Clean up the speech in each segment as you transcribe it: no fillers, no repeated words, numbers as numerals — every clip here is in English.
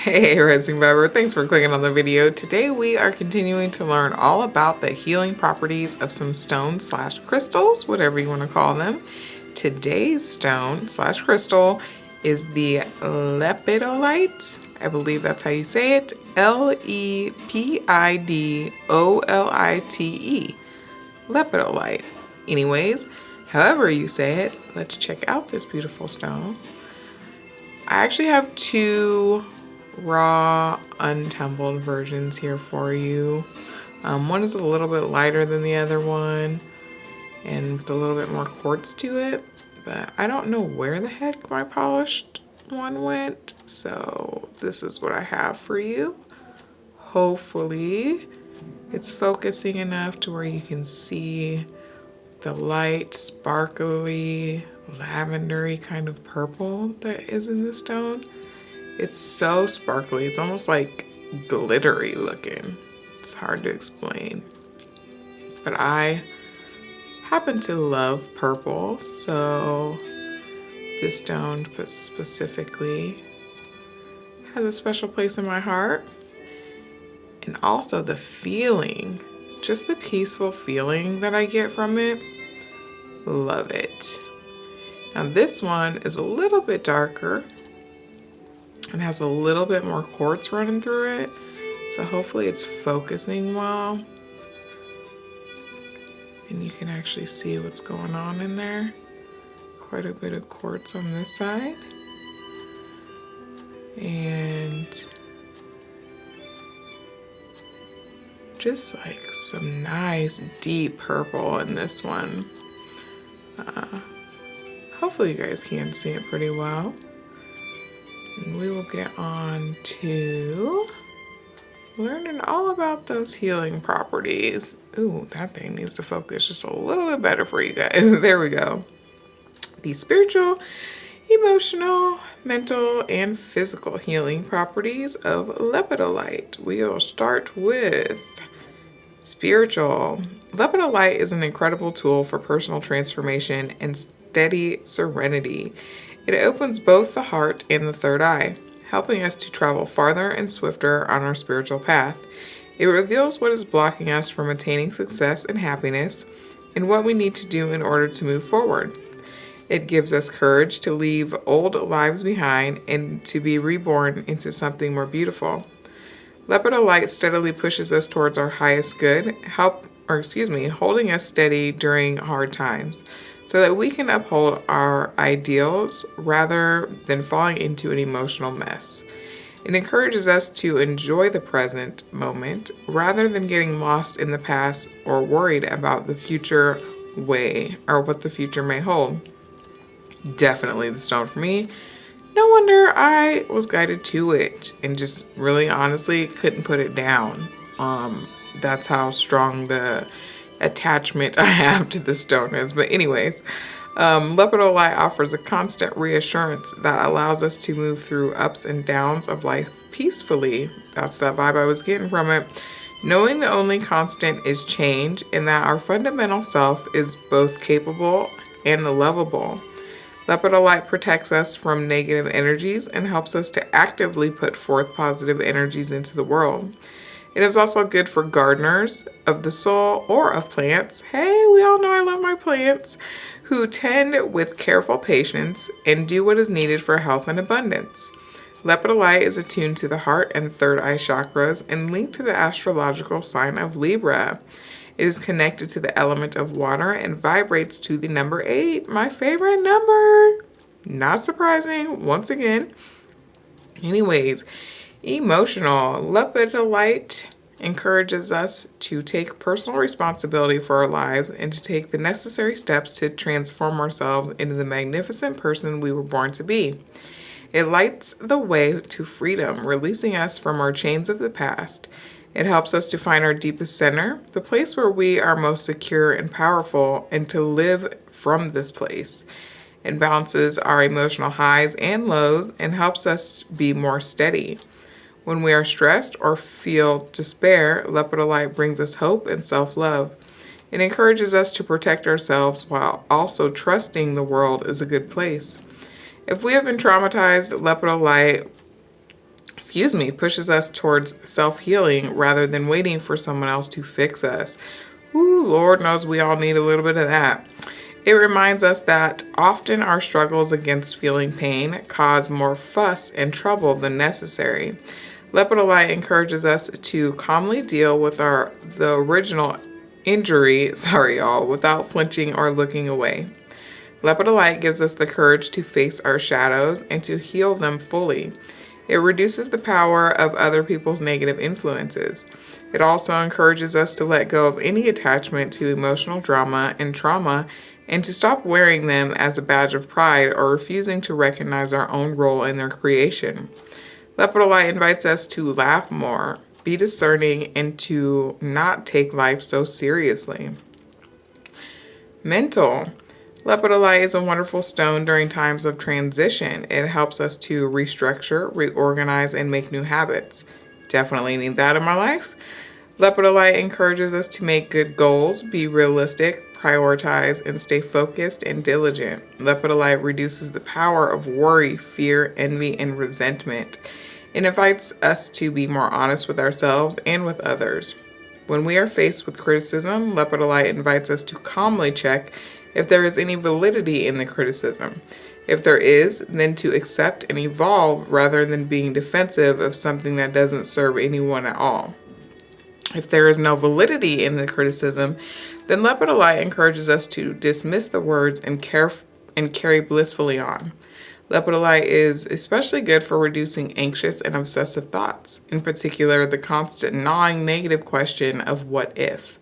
Hey Rising Viber, thanks for clicking on the video. Today we are continuing to learn all about the healing properties of some stones slash crystals, whatever you want to call them. Today's stone slash crystal is the Lepidolite. I believe that's how you say it. Lepidolite. Lepidolite. Anyways, however you say it, let's check out this beautiful stone. I actually have two raw untumbled versions here for you. One is a little bit lighter than the other one and with a little bit more quartz to it, but I don't know where the heck my polished one went, so this is what I have for you. Hopefully it's focusing enough to where you can see the light, sparkly, lavendery kind of purple that is in the stone. It's so sparkly. It's almost like glittery looking. It's hard to explain. But I happen to love purple, so this stone specifically has a special place in my heart. And also the feeling, just the peaceful feeling that I get from it. Love it. Now this one is a little bit darker and has a little bit more quartz running through it, so hopefully it's focusing well and you can actually see what's going on in there. Quite a bit of quartz on this side and just like some nice deep purple in this one. Hopefully you guys can see it pretty well. And we will get on to learning all about those healing properties. Ooh, that thing needs to focus just a little bit better for you guys. There we go. The spiritual, emotional, mental, and physical healing properties of lepidolite. We will start with spiritual. Lepidolite is an incredible tool for personal transformation and steady serenity. It opens both the heart and the third eye, helping us to travel farther and swifter on our spiritual path. It reveals what is blocking us from attaining success and happiness and what we need to do in order to move forward. It gives us courage to leave old lives behind and to be reborn into something more beautiful. Lepidolite steadily pushes us towards our highest good, holding us steady during hard times, so that we can uphold our ideals rather than falling into an emotional mess. It encourages us to enjoy the present moment rather than getting lost in the past or worried about the future what the future may hold. Definitely the stone for me. No wonder I was guided to it and just really honestly couldn't put it down. That's how strong the attachment I have to the stone is. But anyways, lepidolite offers a constant reassurance that allows us to move through ups and downs of life peacefully. That's that vibe I was getting from it. Knowing the only constant is change and that our fundamental self is both capable and lovable. Lepidolite protects us from negative energies and helps us to actively put forth positive energies into the world. It is also good for gardeners of the soul or of plants. Hey, we all know I love my plants, who tend with careful patience and do what is needed for health and abundance. Lepidolite is attuned to the heart and third eye chakras and linked to the astrological sign of Libra. It is connected to the element of water and vibrates to the number 8, my favorite number. Not surprising, once again. Anyways, emotional. Lepidolite encourages us to take personal responsibility for our lives and to take the necessary steps to transform ourselves into the magnificent person we were born to be. It lights the way to freedom, releasing us from our chains of the past. It helps us to find our deepest center, the place where we are most secure and powerful, and to live from this place. It balances our emotional highs and lows and helps us be more steady. When we are stressed or feel despair, lepidolite brings us hope and self-love. It encourages us to protect ourselves while also trusting the world is a good place. If we have been traumatized, lepidolite pushes us towards self-healing rather than waiting for someone else to fix us. Ooh, Lord knows we all need a little bit of that. It reminds us that often our struggles against feeling pain cause more fuss and trouble than necessary. Lepidolite encourages us to calmly deal with the original injury, without flinching or looking away. Lepidolite gives us the courage to face our shadows and to heal them fully. It reduces the power of other people's negative influences. It also encourages us to let go of any attachment to emotional drama and trauma and to stop wearing them as a badge of pride or refusing to recognize our own role in their creation. Lepidolite invites us to laugh more, be discerning, and to not take life so seriously. Mental. Lepidolite is a wonderful stone during times of transition. It helps us to restructure, reorganize, and make new habits. Definitely need that in my life. Lepidolite encourages us to make good goals, be realistic, prioritize, and stay focused and diligent. Lepidolite reduces the power of worry, fear, envy, and resentment. It invites us to be more honest with ourselves and with others. When we are faced with criticism, Lepidolite invites us to calmly check if there is any validity in the criticism. If there is, then to accept and evolve rather than being defensive of something that doesn't serve anyone at all. If there is no validity in the criticism, then Lepidolite encourages us to dismiss the words and carry blissfully on. Lepidolite is especially good for reducing anxious and obsessive thoughts, in particular the constant gnawing negative question of what if.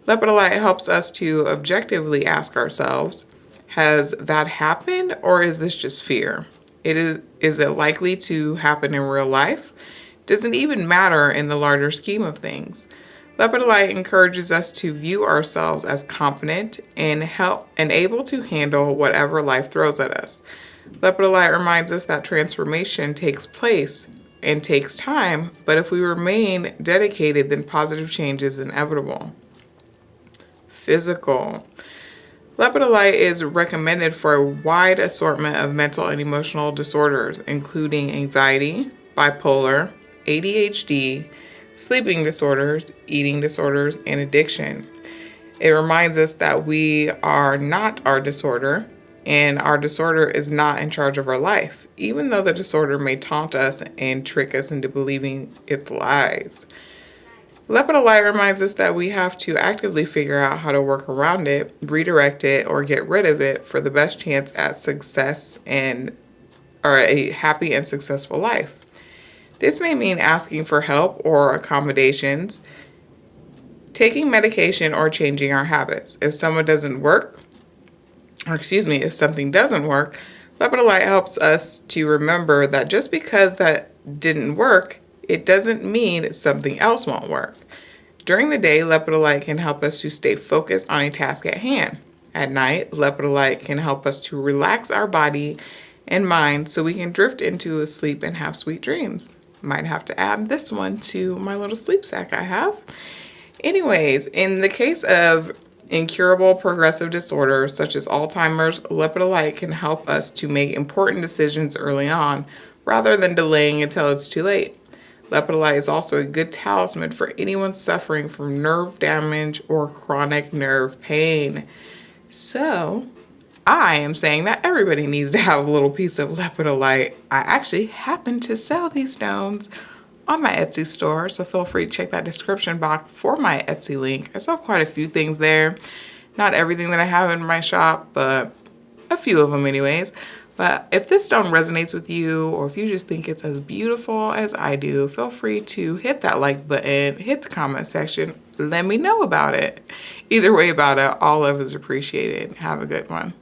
Lepidolite helps us to objectively ask ourselves, has that happened or is this just fear? Is it likely to happen in real life? Does it even matter in the larger scheme of things? Lepidolite encourages us to view ourselves as competent and able to handle whatever life throws at us. Lepidolite reminds us that transformation takes place and takes time, but if we remain dedicated, then positive change is inevitable. Physical. Lepidolite is recommended for a wide assortment of mental and emotional disorders, including anxiety, bipolar, ADHD, sleeping disorders, eating disorders, and addiction. It reminds us that we are not our disorder, and our disorder is not in charge of our life, even though the disorder may taunt us and trick us into believing its lies. Lepidolite reminds us that we have to actively figure out how to work around it, redirect it, or get rid of it for the best chance at success or a happy and successful life. This may mean asking for help or accommodations, taking medication, or changing our habits. If something doesn't work, Lepidolite helps us to remember that just because that didn't work, it doesn't mean something else won't work. During the day, Lepidolite can help us to stay focused on a task at hand. At night, Lepidolite can help us to relax our body and mind so we can drift into a sleep and have sweet dreams. Might have to add this one to my little sleep sack I have. Anyways, in the case of incurable progressive disorders such as Alzheimer's, Lepidolite can help us to make important decisions early on rather than delaying until it's too late. Lepidolite is also a good talisman for anyone suffering from nerve damage or chronic nerve pain. So, I am saying that everybody needs to have a little piece of Lepidolite. I actually happen to sell these stones on my Etsy store, so feel free to check that description box for my Etsy link. I sell quite a few things there. Not everything that I have in my shop, but a few of them anyways. But if this stone resonates with you, or if you just think it's as beautiful as I do, feel free to hit that like button, hit the comment section, let me know about it. Either way about it, all love is appreciated. Have a good one.